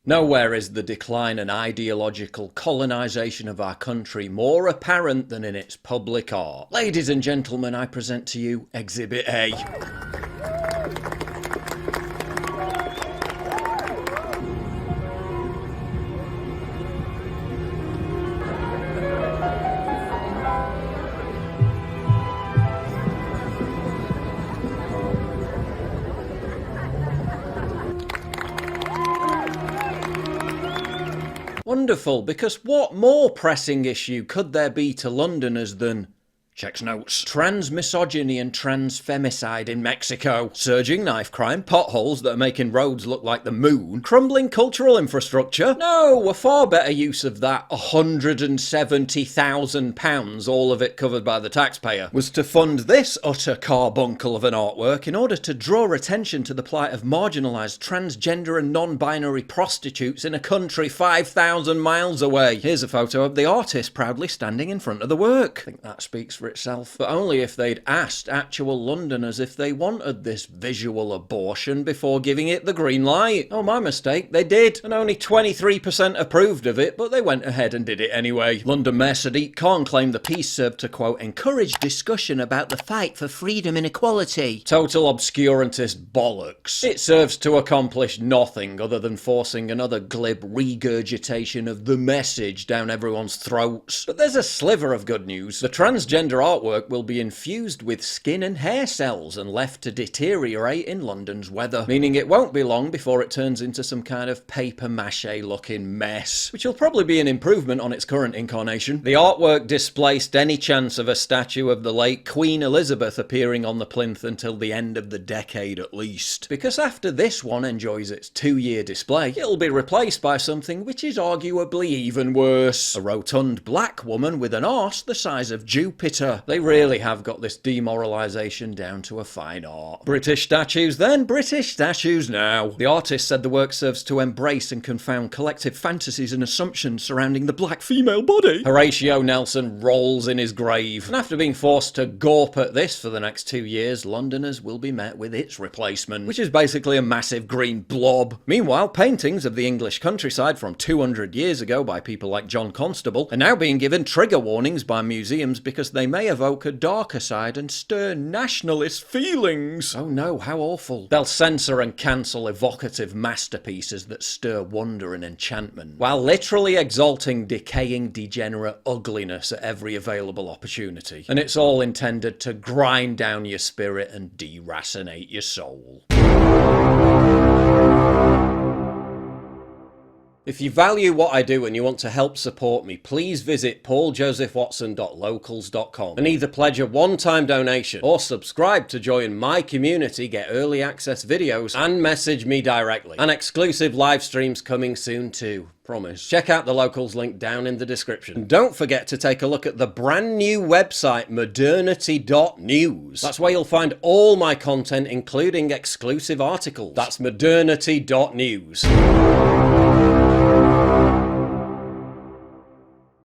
Nowhere is the decline and ideological colonisation of our country more apparent than in its public art. Ladies and gentlemen, I present to you Exhibit A. Wonderful, because what more pressing issue could there be to Londoners than... Checks notes. Trans misogyny and trans femicide in Mexico. Surging knife crime, potholes that are making roads look like the moon, crumbling cultural infrastructure. No, a far better use of that £170,000, all of it covered by the taxpayer, was to fund this utter carbuncle of an artwork in order to draw attention to the plight of marginalised transgender and non-binary prostitutes in a country 5,000 miles away. Here's a photo of the artist proudly standing in front of the work. I think that speaks for itself, but only if they'd asked actual Londoners if they wanted this visual abortion before giving it the green light. Oh, my mistake, they did, and only 23% approved of it, but they went ahead and did it anyway. London Mayor Sadiq Khan claimed the piece served to, quote, encourage discussion about the fight for freedom and equality. Total obscurantist bollocks. It serves to accomplish nothing other than forcing another glib regurgitation of the message down everyone's throats. But there's a sliver of good news. The transgender artwork will be infused with skin and hair cells and left to deteriorate in London's weather, meaning it won't be long before it turns into some kind of paper mache looking mess, which will probably be an improvement on its current incarnation. The artwork displaced any chance of a statue of the late Queen Elizabeth appearing on the plinth until the end of the decade at least, because after this one enjoys its 2-year display, it'll be replaced by something which is arguably even worse. A rotund black woman with an arse the size of Jupiter. They really have got this demoralisation down to a fine art. British statues then, British statues now. The artist said the work serves to embrace and confound collective fantasies and assumptions surrounding the black female body. Horatio Nelson rolls in his grave, and after being forced to gawp at this for the next 2 years, Londoners will be met with its replacement, which is basically a massive green blob. Meanwhile, paintings of the English countryside from 200 years ago by people like John Constable are now being given trigger warnings by museums because they may evoke a darker side and stir nationalist feelings. Oh no, how awful. They'll censor and cancel evocative masterpieces that stir wonder and enchantment, while literally exalting decaying, degenerate ugliness at every available opportunity. And it's all intended to grind down your spirit and deracinate your soul. If you value what I do and you want to help support me, please visit pauljosephwatson.locals.com and either pledge a one-time donation or subscribe to join my community, get early access videos, and message me directly. And exclusive live streams coming soon too. Promise. Check out the Locals link down in the description. And don't forget to take a look at the brand new website modernity.news. That's where you'll find all my content, including exclusive articles. That's modernity.news.